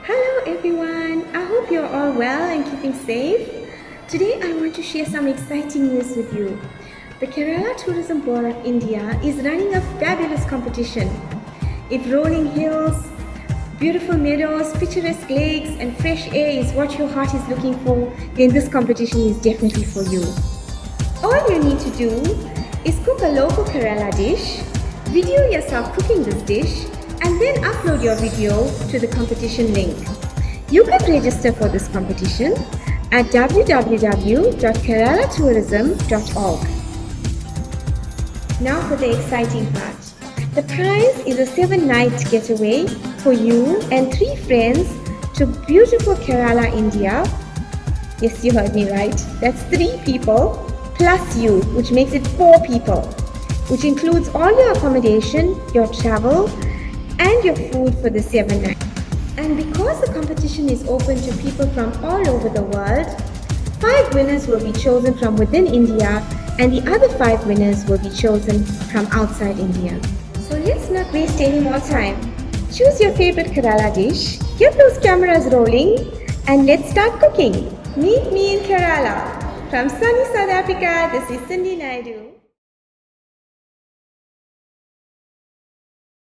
Hello everyone, I hope you're all well and keeping safe. Today I want to share some exciting news with you. The Kerala Tourism Board of India is running a fabulous competition. If rolling hills, beautiful meadows, picturesque lakes and fresh air is what your heart is looking for, then this competition is definitely for you. All you need to do is cook a local Kerala dish, video yourself cooking this dish, and then upload your video to the competition link. You can register for this competition at www.keralatourism.org. Now for the exciting part. The prize is a 7-night getaway for you and 3 friends to beautiful Kerala, India. Yes, you heard me right. That's 3 people plus you, which makes it 4 people, which includes all your accommodation, your travel, and your food for the 7 nights. And because the competition is open to people from all over the world, 5 winners will be chosen from within India and the other 5 winners will be chosen from outside India. So let's not waste any more time. Choose your favorite Kerala dish, get those cameras rolling, and let's start cooking. Meet me in Kerala. From sunny South Africa, this is Naidoo.